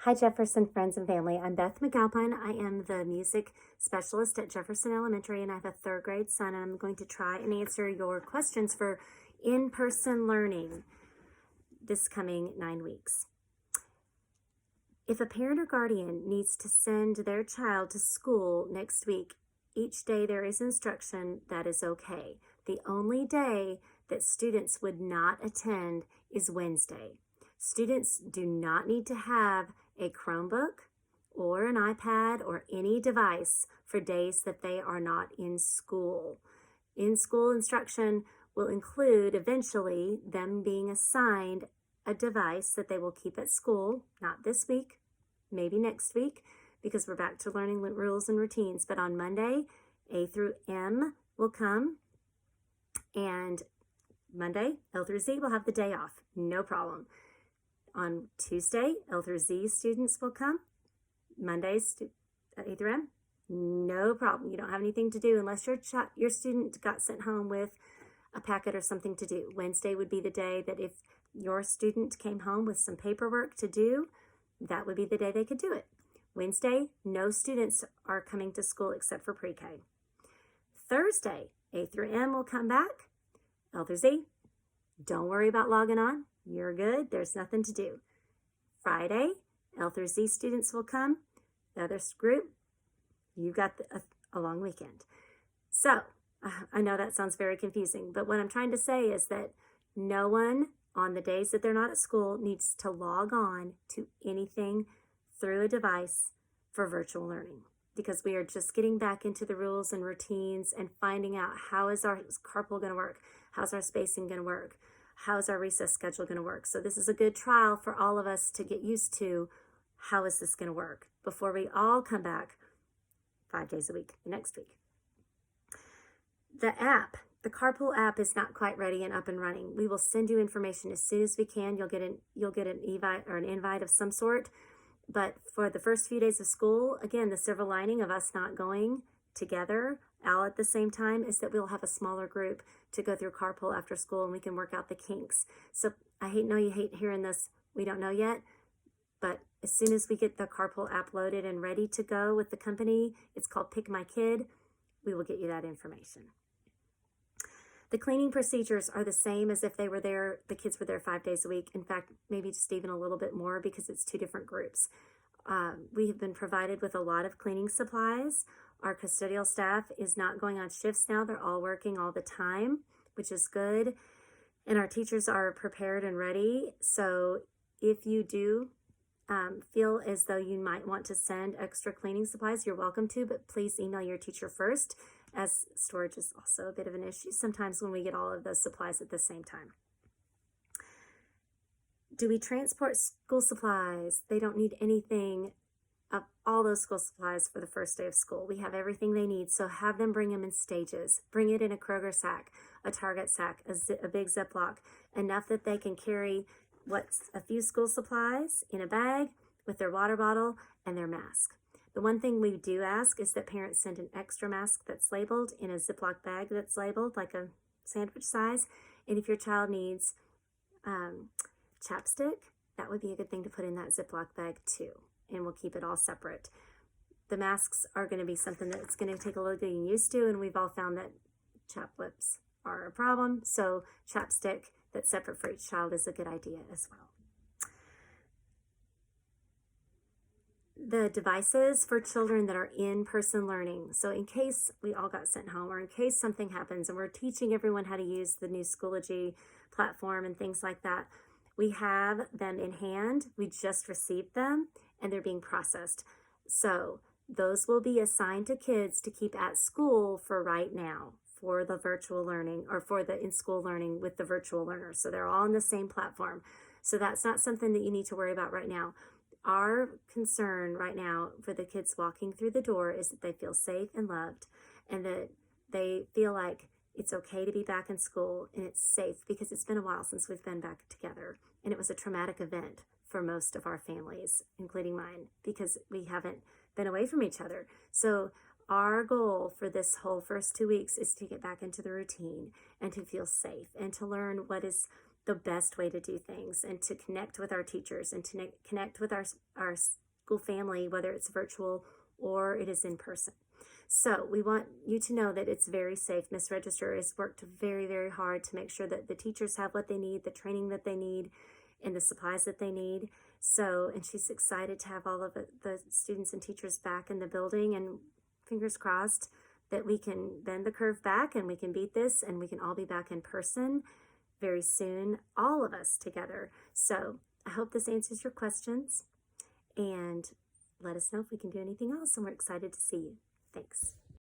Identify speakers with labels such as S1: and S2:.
S1: Hi, Jefferson friends and family. I'm Beth McAlpine. I am the music specialist at Jefferson Elementary, and I have a third grade son. And I'm going to try and answer your questions for in-person learning this coming 9 weeks. If a parent or guardian needs to send their child to school next week, each day there is instruction, that is okay. The only day that students would not attend is Wednesday. Students do not need to have a Chromebook or an iPad or any device for days that they are not in school. In-school instruction will include eventually them being assigned a device that they will keep at school, not this week, maybe next week, because we're back to learning rules and routines. But on Monday, A through M will come, and Monday, L through Z will have the day off, no problem. On Tuesday, L through Z students will come. Mondays, A through M, no problem. You don't have anything to do unless your student got sent home with a packet or something to do. Wednesday would be the day that if your student came home with some paperwork to do, that would be the day they could do it. Wednesday, no students are coming to school except for pre-K. Thursday, A through M will come back. L through Z, don't worry about logging on. You're good. There's nothing to do. Friday, L through Z students will come. The other group, you've got a long weekend. So, I know that sounds very confusing, but what I'm trying to say is that no one on the days that they're not at school needs to log on to anything through a device for virtual learning, because we are just getting back into the rules and routines and finding out how is our carpool going to work? How's our spacing going to work? How's our recess schedule going to work? So this is a good trial for all of us to get used to. How is this going to work before we all come back 5 days a week next week? The app, the Carpool app, is not quite ready and up and running. We will send you information as soon as we can. You'll get an invite of some sort. But for the first few days of school, again, the silver lining of us not going together all at the same time is that we'll have a smaller group to go through Carpool after school, and we can work out the kinks. So know you hate hearing this. We don't know yet, but as soon as we get the Carpool app loaded and ready to go with the company, it's called Pick My Kid, we will get you that information. The cleaning procedures are the same as if the kids were there 5 days a week. In fact, maybe just even a little bit more because it's two different groups. We have been provided with a lot of cleaning supplies. Our custodial staff is not going on shifts now. They're all working all the time, which is good. And our teachers are prepared and ready. So if you do feel as though you might want to send extra cleaning supplies, you're welcome to, but please email your teacher first, as storage is also a bit of an issue sometimes when we get all of those supplies at the same time. Do we transport school supplies? They don't need anything of all those school supplies for the first day of school. We have everything they need, so have them bring them in stages. Bring it in a Kroger sack, a Target sack, a big Ziploc, enough that they can carry a few school supplies in a bag with their water bottle and their mask. The one thing we do ask is that parents send an extra mask that's labeled in a Ziploc bag that's labeled like a sandwich size. And if your child needs chapstick, that would be a good thing to put in that Ziploc bag too. And we'll keep it all separate. The masks are going to be something that's going to take a little getting used to, and we've all found that chapped lips are a problem. So chapstick that's separate for each child is a good idea as well. The devices for children that are in-person learning. So in case we all got sent home, or in case something happens and we're teaching everyone how to use the new Schoology platform and things like that, we have them in hand. We just received them and they're being processed. So those will be assigned to kids to keep at school for right now, for the virtual learning or for the in-school learning with the virtual learners. So they're all on the same platform. So that's not something that you need to worry about right now. Our concern right now for the kids walking through the door is that they feel safe and loved, and that they feel like it's okay to be back in school and it's safe, because it's been a while since we've been back together. And it was a traumatic event for most of our families, including mine, because we haven't been away from each other. So our goal for this whole first 2 weeks is to get back into the routine and to feel safe and to learn what is the best way to do things and to connect with our teachers and to connect with our school family, whether it's virtual or it is in person. So we want you to know that it's very safe. Miss Register has worked very, very hard to make sure that the teachers have what they need, the training that they need, and the supplies that they need. So, and she's excited to have all of the students and teachers back in the building, and fingers crossed that we can bend the curve back and we can beat this and we can all be back in person very soon, all of us together. So I hope this answers your questions, and let us know if we can do anything else, and we're excited to see you. Thanks.